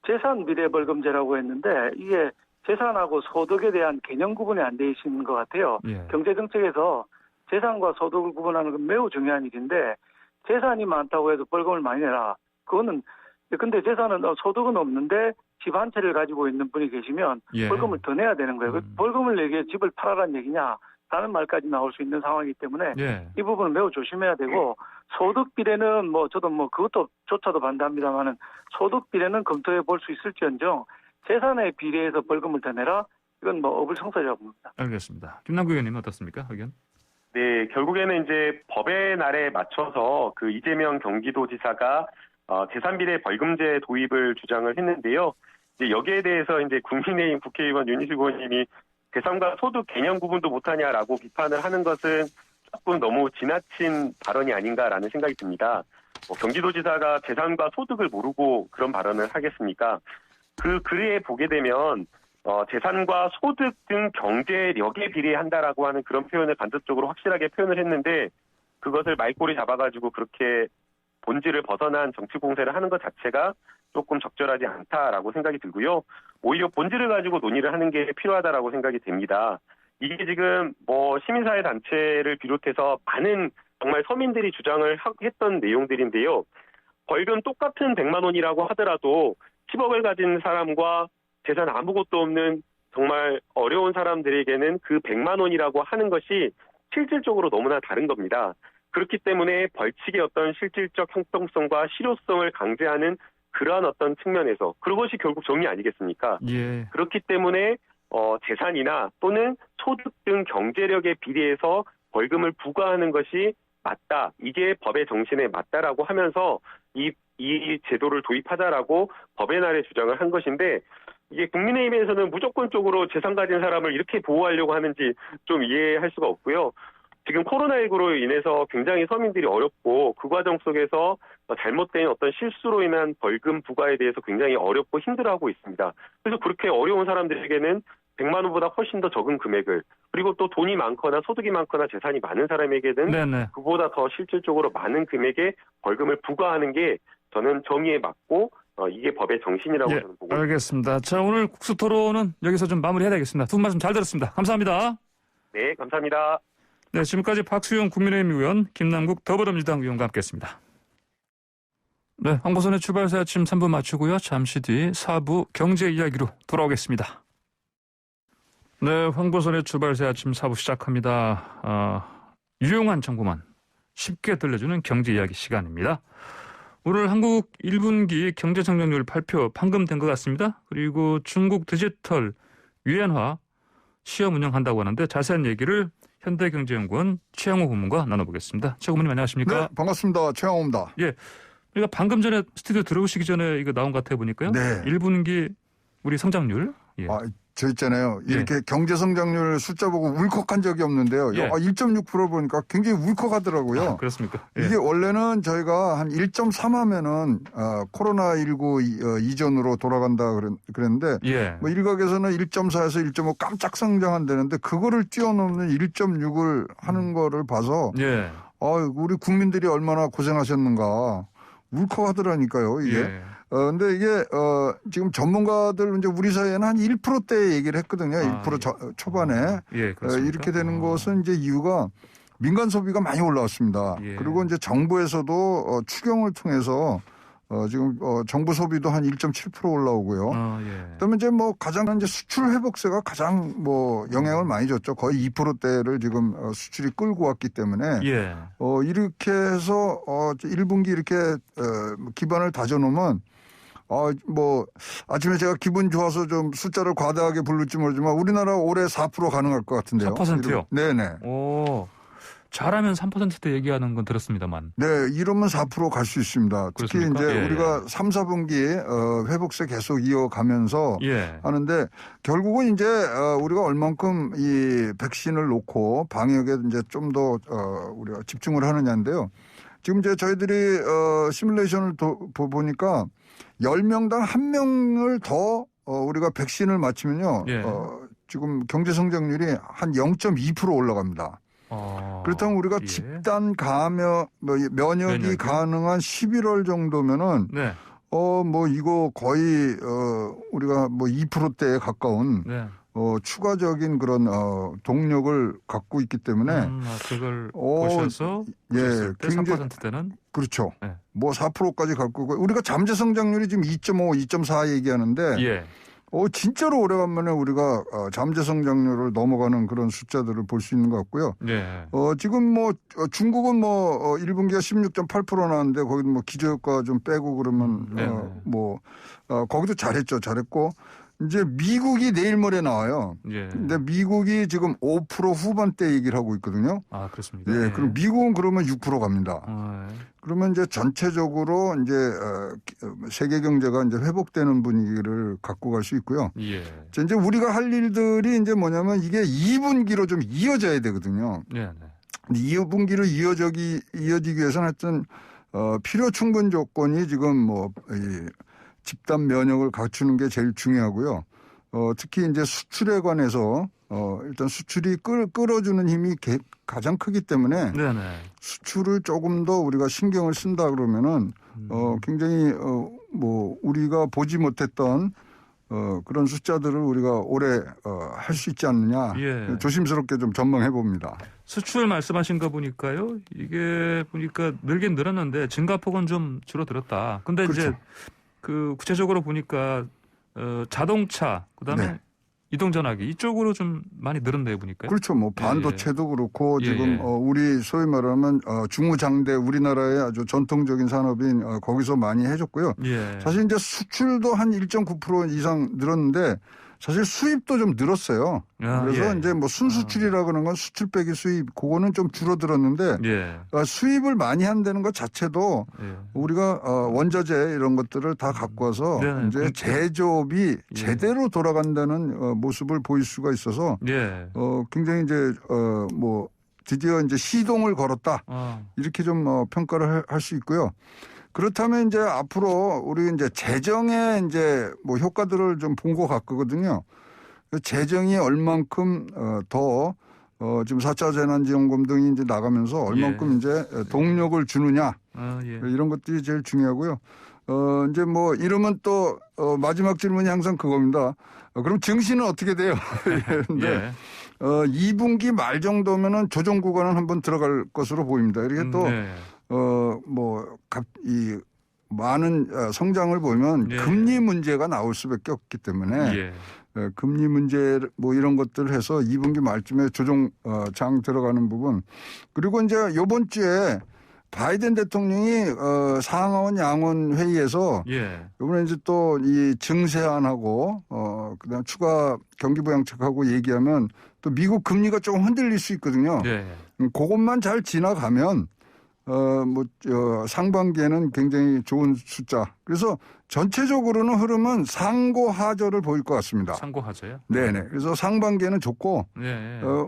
재산 비례 벌금제라고 했는데 이게 재산하고 소득에 대한 개념 구분이 안 돼 있는 것 같아요. 예. 경제정책에서 재산과 소득을 구분하는 건 매우 중요한 일인데 재산이 많다고 해서 벌금을 많이 내라. 근데 재산은 소득은 없는데 집 한 채를 가지고 있는 분이 계시면 벌금을 더 내야 되는 거예요. 벌금을 내기에 집을 팔아라는 얘기냐? 라는 말까지 나올 수 있는 상황이기 때문에 이 부분은 매우 조심해야 되고 소득 비례는 저도 그것조차도 반대합니다만은 소득 비례는 검토해 볼 수 있을지언정 재산에 비례해서 벌금을 더 내라 이건 어불성설이라고 봅니다. 알겠습니다. 김남국 의원님 어떻습니까? 의견? 네, 결국에는 이제 법의 날에 맞춰서 그 이재명 경기도지사가 재산 비례 벌금제 도입을 주장을 했는데요. 이제 여기에 대해서 이제 국민의힘 국회의원 윤희숙 의원님이 재산과 소득 개념 구분도 못하냐라고 비판을 하는 것은 조금 너무 지나친 발언이 아닌가라는 생각이 듭니다. 경기도지사가 재산과 소득을 모르고 그런 발언을 하겠습니까? 그 글에 보게 되면 재산과 소득 등 경제력에 비례한다라고 하는 그런 표현을 간접적으로 확실하게 표현을 했는데 그것을 말꼬리 잡아가지고 그렇게 본질을 벗어난 정치 공세를 하는 것 자체가 조금 적절하지 않다라고 생각이 들고요. 오히려 본질을 가지고 논의를 하는 게 필요하다라고 생각이 됩니다. 이게 지금 시민사회 단체를 비롯해서 많은 정말 서민들이 주장을 했던 내용들인데요. 벌금 똑같은 100만 원이라고 하더라도 10억을 가진 사람과 재산 아무것도 없는 정말 어려운 사람들에게는 그 100만 원이라고 하는 것이 실질적으로 너무나 다른 겁니다. 그렇기 때문에 벌칙의 어떤 실질적 형평성과 실효성을 강제하는 그러한 어떤 측면에서 그것이 결국 정의 아니겠습니까? 예. 그렇기 때문에 재산이나 또는 소득 등 경제력에 비례해서 벌금을 부과하는 것이 맞다. 이게 법의 정신에 맞다라고 하면서 이 제도를 도입하자라고 법의 날에 주장을 한 것인데 이게 국민의힘에서는 무조건적으로 재산 가진 사람을 이렇게 보호하려고 하는지 좀 이해할 수가 없고요. 지금 코로나19로 인해서 굉장히 서민들이 어렵고 그 과정 속에서 잘못된 어떤 실수로 인한 벌금 부과에 대해서 굉장히 어렵고 힘들어하고 있습니다. 그래서 그렇게 어려운 사람들에게는 100만 원보다 훨씬 더 적은 금액을 그리고 또 돈이 많거나 소득이 많거나 재산이 많은 사람에게는 네네. 그보다 더 실질적으로 많은 금액의 벌금을 부과하는 게 저는 정의에 맞고 이게 법의 정신이라고 저는 보고 있습니다. 알겠습니다. 자, 오늘 국수 토론은 여기서 좀 마무리해야 되겠습니다. 두 분 말씀 잘 들었습니다. 감사합니다. 네, 감사합니다. 네, 지금까지 박수영 국민의힘 의원, 김남국 더불어민주당 의원과 함께했습니다. 네, 황보선의 출발사 아침 3부 마치고요. 잠시 뒤 4부 경제 이야기로 돌아오겠습니다. 네, 황보선의 출발사 아침 4부 시작합니다. 유용한 정보만 쉽게 들려주는 경제 이야기 시간입니다. 오늘 한국 1분기 경제 성장률 발표 방금 된 것 같습니다. 그리고 중국 디지털 유엔화 시험 운영한다고 하는데 자세한 얘기를 현대경제연구원 최영호 고문과 나눠보겠습니다. 최 고문님 안녕하십니까? 네, 반갑습니다. 최영호입니다. 예, 우리가 방금 전에 스튜디오 들어오시기 전에 이거 나온 것 같아 보니까요. 네. 1분기 우리 성장률. 예. 저 있잖아요. 이렇게 경제 성장률 숫자 보고 울컥한 적이 없는데요. 예. 1.6% 보니까 굉장히 울컥하더라고요. 그렇습니까? 예. 이게 원래는 저희가 한 1.3 하면은 코로나19 이전으로 돌아간다 그랬는데 예. 뭐 일각에서는 1.4에서 1.5 깜짝 성장한다는데 그거를 뛰어넘는 1.6을 하는 거를 봐서 예. 우리 국민들이 얼마나 고생하셨는가 울컥하더라니까요. 이게. 예. 근데 이게 지금 전문가들 이제 우리 사회에는 한 1%대 얘기를 했거든요. 1% 초반에. 예, 그렇습니까? 이렇게 되는 것은 이제 이유가 민간 소비가 많이 올라왔습니다. 예. 그리고 이제 정부에서도 추경을 통해서 지금 정부 소비도 한 1.7% 올라오고요. 예. 그다음에 이제 뭐 가장 이제 수출 회복세가 가장 뭐 영향을 많이 줬죠. 거의 2%대를 지금 수출이 끌고 왔기 때문에 예. 이렇게 해서 1분기 이렇게 기반을 다져놓으면 뭐 아침에 제가 기분 좋아서 좀 숫자를 과다하게 부를지 모르지만 우리나라 올해 4% 가능할 것 같은데요. 4%요? 네네. 오, 잘하면 3%대 얘기하는 건 들었습니다만. 네, 이러면 4% 갈 수 있습니다. 특히 그렇습니까? 이제 예, 우리가 3, 4분기에 회복세 계속 이어가면서 예. 하는데 결국은 이제 우리가 얼만큼 이 백신을 놓고 방역에 이제 좀 더 우리가 집중을 하느냐인데요. 지금 이제 저희들이 시뮬레이션을 보니까 10명당 1명을 더 우리가 백신을 맞추면요. 예. 지금 경제 성장률이 한 0.2% 올라갑니다. 그렇다면 우리가 예. 집단 감염, 면역이 가능한 11월 정도면은 네. 뭐 이거 거의 우리가 뭐 2%대에 가까운 네. 추가적인 그런 동력을 갖고 있기 때문에 그걸 보셔서 예, 굉장히 3%대는 그렇죠. 네. 뭐 4%까지 갈 거고 우리가 잠재 성장률이 지금 2.5, 2.4 얘기하는데 예. 진짜로 오래간만에 우리가 잠재 성장률을 넘어가는 그런 숫자들을 볼 수 있는 것 같고요. 예. 지금 뭐 중국은 뭐 1분기가 16.8% 나왔는데 거기는 뭐 기저효과 좀 빼고 그러면 거기도 잘했고 이제 미국이 내일 모레 나와요. 예. 근데 미국이 지금 5% 후반대 얘기를 하고 있거든요. 아, 그렇습니까? 예, 그럼 미국은 그러면 6% 갑니다. 예. 그러면 이제 전체적으로 이제 세계 경제가 이제 회복되는 분위기를 갖고 갈 수 있고요. 예. 이제 우리가 할 일들이 이제 뭐냐면 이게 2분기로 좀 이어져야 되거든요. 네, 네. 근데 2분기로 이어지기 위해서는 하여튼 필요 충분 조건이 지금 뭐 집단 면역을 갖추는 게 제일 중요하고요. 특히 이제 수출에 관해서 일단 수출이 끌어주는 힘이 가장 크기 때문에 네네. 수출을 조금 더 우리가 신경을 쓴다 그러면은 굉장히 뭐 우리가 보지 못했던 그런 숫자들을 우리가 올해 할 수 있지 않느냐. 예. 조심스럽게 좀 전망해 봅니다. 수출 말씀하신 거 보니까요. 이게 보니까 늘긴 늘었는데 증가폭은 좀 줄어들었다. 근데 그렇죠. 이제 그 구체적으로 보니까 자동차 그다음에 네. 이동전화기 이쪽으로 좀 많이 늘었네요 보니까요. 그렇죠. 뭐 반도체도 그렇고 지금 우리 소위 말하면 중후장대 우리나라의 아주 전통적인 산업인 거기서 많이 해줬고요. 사실 이제 수출도 한 1.9% 이상 늘었는데 사실 수입도 좀 늘었어요. 그래서 이제 뭐 순수출이라 그러는 건 수출 빼기 수입 그거는 좀 줄어들었는데 수입을 많이 한다는 것 자체도 우리가 원자재 이런 것들을 다 갖고 와서 이제 제조업이 제대로 돌아간다는 모습을 보일 수가 있어서 굉장히 이제 뭐 드디어 이제 시동을 걸었다 이렇게 좀 평가를 할 수 있고요. 그렇다면 이제 앞으로 우리 이제 재정의 이제 뭐 효과들을 좀 본 것 같거든요. 재정이 얼만큼 더 지금 4차 재난지원금 등이 이제 나가면서 얼만큼 이제 동력을 주느냐 이런 것들이 제일 중요하고요. 이제 뭐 이러면 또 마지막 질문이 항상 그겁니다. 그럼 증시는 어떻게 돼요? 그런데 2분기 말 정도면은 조정 구간은 한번 들어갈 것으로 보입니다. 이렇게 또 이 많은 성장을 보면 금리 문제가 나올 수밖에 없기 때문에 금리 문제 뭐 이런 것들을 해서 2분기 말쯤에 조정장 들어가는 부분 그리고 이제 이번 주에 바이든 대통령이 상하원 양원 회의에서 이번에 이제 또 이 증세안하고 그다음 추가 경기 부양책하고 얘기하면 또 미국 금리가 조금 흔들릴 수 있거든요. 그것만 잘 지나가면 상반기에는 굉장히 좋은 숫자. 그래서 전체적으로는 흐름은 상고하저를 보일 것 같습니다. 상고하저요? 네네. 그래서 상반기에는 좋고,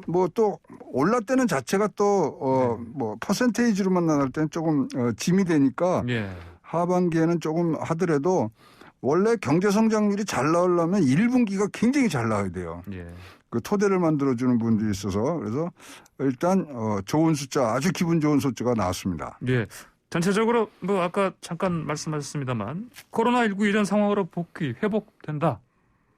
뭐 또 올랐다는 자체가 또, 뭐 퍼센테이지로만 나갈 때는 조금 짐이 되니까 하반기에는 조금 하더라도 원래 경제 성장률이 잘 나오려면 1분기가 굉장히 잘 나와야 돼요. 그 토대를 만들어주는 분들이 있어서 그래서 일단 좋은 숫자 아주 기분 좋은 숫자가 나왔습니다. 전체적으로 뭐 아까 잠깐 말씀하셨습니다만 코로나19 이전 상황으로 회복된다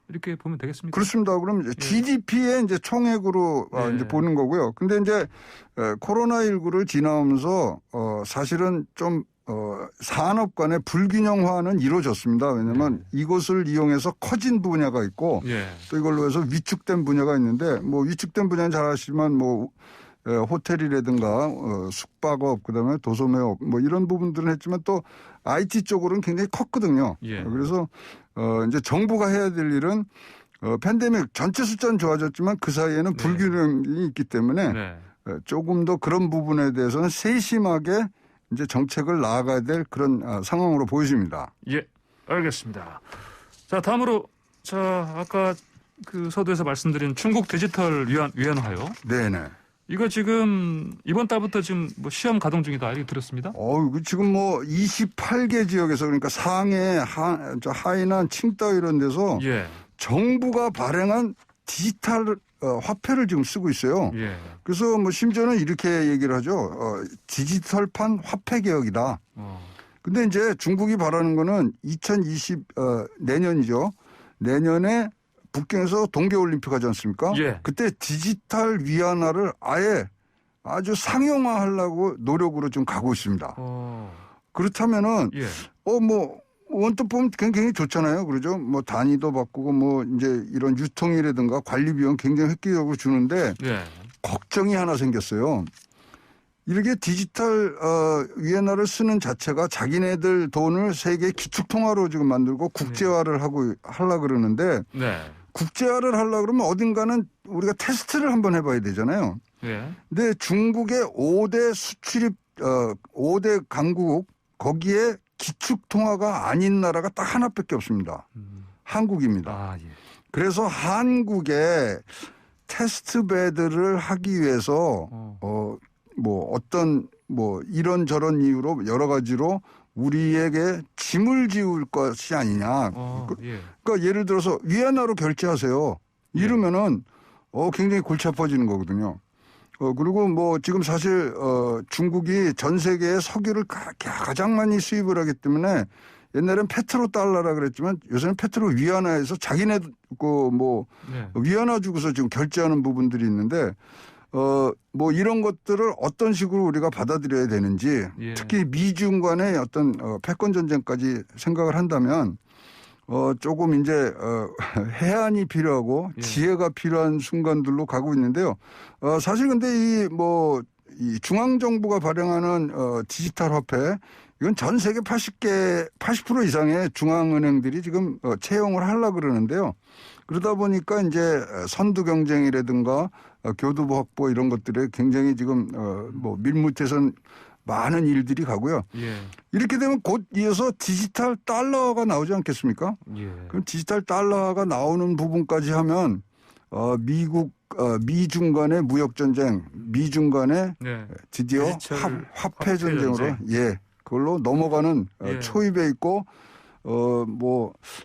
이렇게 보면 되겠습니까? 그렇습니다. 그럼 GDP의 이제 총액으로 이제 보는 거고요. 근데 이제 코로나19를 지나오면서 사실은 좀 산업 간의 불균형화는 이루어졌습니다. 왜냐하면 이것을 이용해서 커진 분야가 있고 또 이걸로 해서 위축된 분야가 있는데 뭐 위축된 분야는 잘 아시지만 뭐 호텔이라든가 숙박업 그다음에 도소매업 뭐 이런 부분들은 했지만 또 IT 쪽으로는 굉장히 컸거든요. 그래서 이제 정부가 해야 될 일은 팬데믹 전체 숫자는 좋아졌지만 그 사이에는 불균형이 있기 때문에 조금 더 그런 부분에 대해서는 세심하게 이제 정책을 나아가야 될 그런 상황으로 보여집니다. 알겠습니다. 자, 다음으로 아까 그 서두에서 말씀드린 중국 디지털 위안화요. 네네. 이거 지금 이번 달부터 지금 뭐 시험 가동 중이다 이렇게 들었습니다. 지금 뭐 28개 지역에서 그러니까 상해, 하이난, 칭다오 이런 데서 정부가 발행한 디지털 화폐를 지금 쓰고 있어요. 그래서 뭐 심지어는 이렇게 얘기를 하죠. 디지털판 화폐 개혁이다. 근데 이제 중국이 바라는 거는 2020 내년에 북경에서 동계올림픽 하지 않습니까? 그때 디지털 위안화를 아예 아주 상용화하려고 노력으로 좀 가고 있습니다. 그렇다면은 뭐 원뜻 보면 굉장히 좋잖아요. 그러죠. 뭐 단위도 바꾸고 뭐 이제 이런 유통이라든가 관리 비용 굉장히 획기적으로 주는데 걱정이 하나 생겼어요. 이렇게 디지털 위안화를 쓰는 자체가 자기네들 돈을 세계 기축통화로 지금 만들고 국제화를 하려고 그러는데 국제화를 하려고 그러면 어딘가는 우리가 테스트를 한번 해봐야 되잖아요. 근데 중국의 5대 수출입 5대 강국 거기에 기축통화가 아닌 나라가 딱 하나밖에 없습니다. 한국입니다. 그래서 한국에 테스트베드를 하기 위해서 뭐 어떤 뭐 이런저런 이유로 여러 가지로 우리에게 짐을 지울 것이 아니냐. 그러니까 예를 들어서 위안화로 결제하세요. 이러면은 굉장히 골치 아파지는 거거든요. 그리고 뭐 지금 사실 중국이 전 세계에 석유를 가장 많이 수입을 하기 때문에 옛날엔 페트로 달러라 그랬지만 요새는 페트로 위안화에서 자기네 위안화 주고서 지금 결제하는 부분들이 있는데 뭐 이런 것들을 어떤 식으로 우리가 받아들여야 되는지 특히 미중 간의 어떤 패권 전쟁까지 생각을 한다면 조금 이제 해안이 필요하고 예. 지혜가 필요한 순간들로 가고 있는데요. 사실 근데 이 중앙정부가 발행하는 디지털 화폐 이건 전 세계 80% 이상의 중앙은행들이 지금 채용을 하려고 그러는데요. 그러다 보니까 이제 선두 경쟁이라든가 교두보 확보 이런 것들에 굉장히 지금 밀무태선 많은 일들이 가고요. 예. 이렇게 되면 곧 이어서 디지털 달러가 나오지 않겠습니까? 예. 그럼 디지털 달러가 나오는 부분까지 하면 미중 간의 무역 전쟁, 미중 간의 네. 드디어 화폐 전쟁으로 그걸로 넘어가는 초입에 있고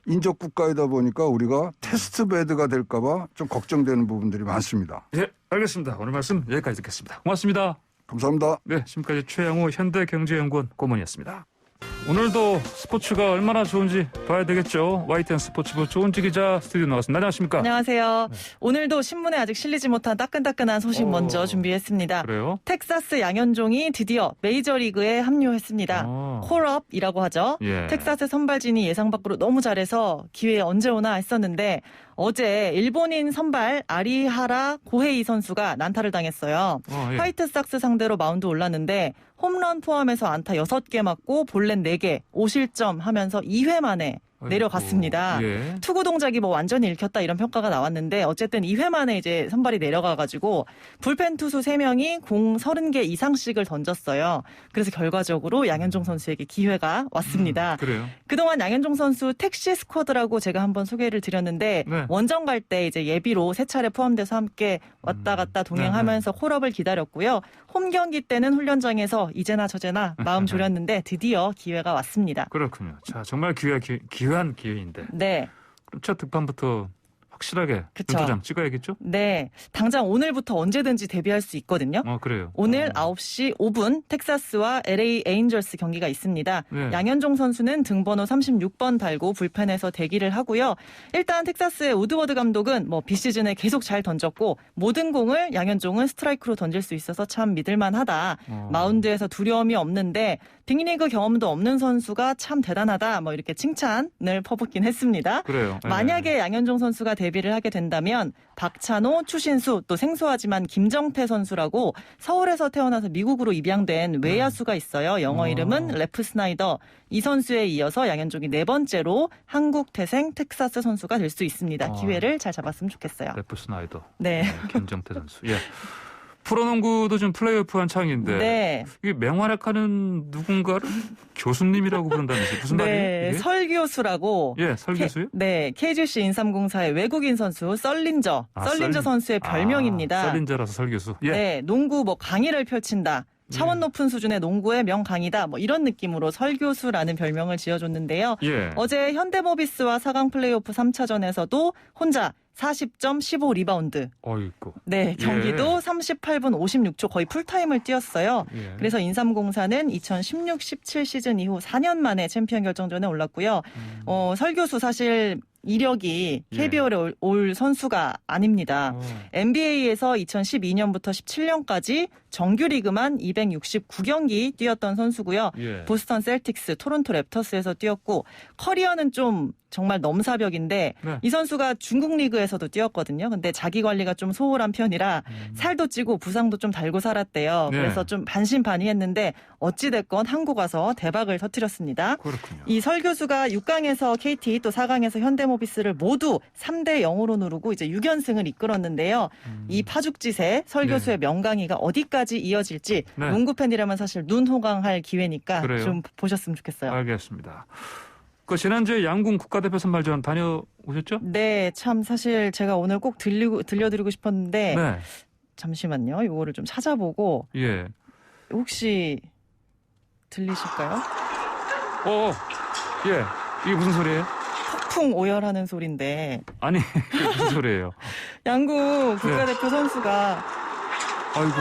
인접 국가이다 보니까 우리가 테스트 베드가 될까봐 좀 걱정되는 부분들이 많습니다. 예, 알겠습니다. 오늘 말씀 여기까지 듣겠습니다. 고맙습니다. 감사합니다. 네, 지금까지 최양호 현대경제연구원 고문이었습니다. 오늘도 스포츠가 얼마나 좋은지 봐야 되겠죠. YTN 스포츠부 조은지 기자 스튜디오 나왔습니다. 안녕하십니까? 안녕하세요. 네. 오늘도 신문에 아직 실리지 못한 따끈따끈한 소식 먼저 준비했습니다. 그래요? 텍사스 양현종이 드디어 메이저리그에 합류했습니다. 콜업이라고 하죠. 예. 텍사스 선발진이 예상 밖으로 너무 잘해서 기회에 언제 오나 했었는데 어제 일본인 선발 아리하라 고헤이 선수가 난타를 당했어요. 화이트삭스 상대로 마운드 올랐는데 홈런 포함해서 안타 6개 맞고 볼넷 4개, 5실점 하면서 2회 만에 내려갔습니다. 예. 투구 동작이 완전히 읽혔다 이런 평가가 나왔는데 어쨌든 2회 만에 이제 선발이 내려가가지고 불펜 투수 3명이 공 30개 이상씩을 던졌어요. 그래서 결과적으로 양현종 선수에게 기회가 왔습니다. 그래요? 그동안 양현종 선수 택시 스쿼드라고 제가 한번 소개를 드렸는데 원정 갈 때 이제 예비로 3차례 포함돼서 함께 왔다 갔다 동행하면서 콜업을 기다렸고요. 홈 경기 때는 훈련장에서 이제나 저제나 마음 졸였는데 드디어 기회가 왔습니다. 그렇군요. 자, 정말 귀한 기회인데. 네. 그럼 첫 득판부터 확실하게 도장 찍어야겠죠? 네. 당장 오늘부터 언제든지 데뷔할 수 있거든요. 그래요. 오늘 9시 5분 텍사스와 LA 에인절스 경기가 있습니다. 네. 양현종 선수는 등번호 36번 달고 불펜에서 대기를 하고요. 일단 텍사스의 우드워드 감독은 비시즌에 계속 잘 던졌고 모든 공을 양현종은 스트라이크로 던질 수 있어서 참 믿을만하다. 마운드에서 두려움이 없는데 빅리그 경험도 없는 선수가 참 대단하다. 이렇게 칭찬을 퍼붓긴 했습니다. 그래요. 만약에 양현종 선수가 데뷔를 하게 된다면 박찬호, 추신수 또 생소하지만 김정태 선수라고 서울에서 태어나서 미국으로 입양된 외야수가 있어요. 영어 이름은 래프 스나이더. 이 선수에 이어서 양현종이 4번째로 한국 태생 텍사스 선수가 될 수 있습니다. 기회를 잘 잡았으면 좋겠어요. 래프 스나이더. 네. 김정태 선수. 예. 프로농구도 좀 플레이오프 한창인데 네. 이게 맹활약하는 누군가를 교수님이라고 부른다면서요? 무슨 말이에요? 네, 설교수라고. 예, 설교수요? 네, KGC 인삼공사의 외국인 선수 썰린저. 썰린저 선수의 별명입니다. 썰린저라서 설교수. 예. 네, 농구 강의를 펼친다. 차원 높은 수준의 농구의 명강이다. 이런 느낌으로 설교수라는 별명을 지어줬는데요. 어제 현대모비스와 4강 플레이오프 3차전에서도 혼자 40점 15리바운드. 어이구. 네, 경기도 38분 56초 거의 풀타임을 뛰었어요. 그래서 인삼공사는 2016-17 시즌 이후 4년 만에 챔피언 결정전에 올랐고요. 설교수 사실 이력이 KBO에 올 선수가 아닙니다. NBA에서 2012년부터 17년까지 정규리그만 269경기 뛰었던 선수고요. 보스턴 셀틱스, 토론토 랩터스에서 뛰었고 커리어는 좀 정말 넘사벽인데 이 선수가 중국 리그에서도 뛰었거든요. 근데 자기 관리가 좀 소홀한 편이라 살도 찌고 부상도 좀 달고 살았대요. 그래서 좀 반신반의했는데 어찌됐건 한국 와서 대박을 터뜨렸습니다. 그렇군요. 이 설교수가 6강에서 KT 또 4강에서 현대모비스를 모두 3대0으로 누르고 이제 6연승을 이끌었는데요. 이 파죽지세 설교수의 명강의가 어디까지 이어질지 농구 팬이라면 사실 눈호강할 기회니까 좀 보셨으면 좋겠어요. 알겠습니다. 지난주에 양궁 국가대표 선발전 다녀오셨죠? 네, 참 사실 제가 오늘 꼭 들려드리고 싶었는데 잠시만요. 이거를 좀 찾아보고 혹시 들리실까요? 이게 무슨 소리예요? 폭풍 오열하는 소리인데. 아니, 이게 무슨 소리예요? 양궁 국가대표 선수가 아이고.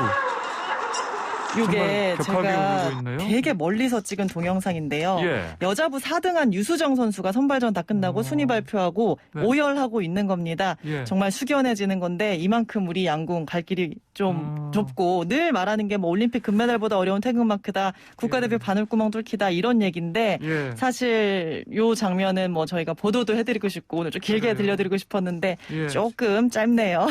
이게 제가 있네요. 되게 멀리서 찍은 동영상인데요. 예. 여자부 4등한 유수정 선수가 선발전 다 끝나고 순위 발표하고 네. 오열하고 있는 겁니다. 예. 정말 숙연해지는 건데 이만큼 우리 양궁 갈 길이 좀 좁고 늘 말하는 게 뭐 올림픽 금메달보다 어려운 태극마크다. 국가대표 바늘구멍 뚫기다 이런 얘기인데 예. 사실 요 장면은 뭐 저희가 보도도 해드리고 싶고 오늘 좀 길게 그래요. 들려드리고 싶었는데 예. 조금 짧네요.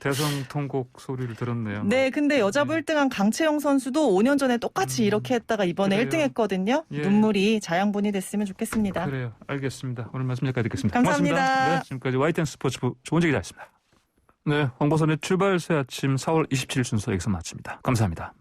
대성통곡 소리를 들었네요. 네, 근데 여자부 1등한 강채영 선수도 5년 전에 똑같이 이렇게 했다가 이번에 그래요? 1등 했거든요. 예. 눈물이 자양분이 됐으면 좋겠습니다. 그래요. 알겠습니다. 오늘 말씀 여기까지 듣겠습니다. 감사합니다. 고맙습니다. 네, 지금까지 YTN 스포츠부 조은재 기자였습니다. 네, 황보선의 출발 새 아침 4월 27일 순서 여기서 마칩니다. 감사합니다.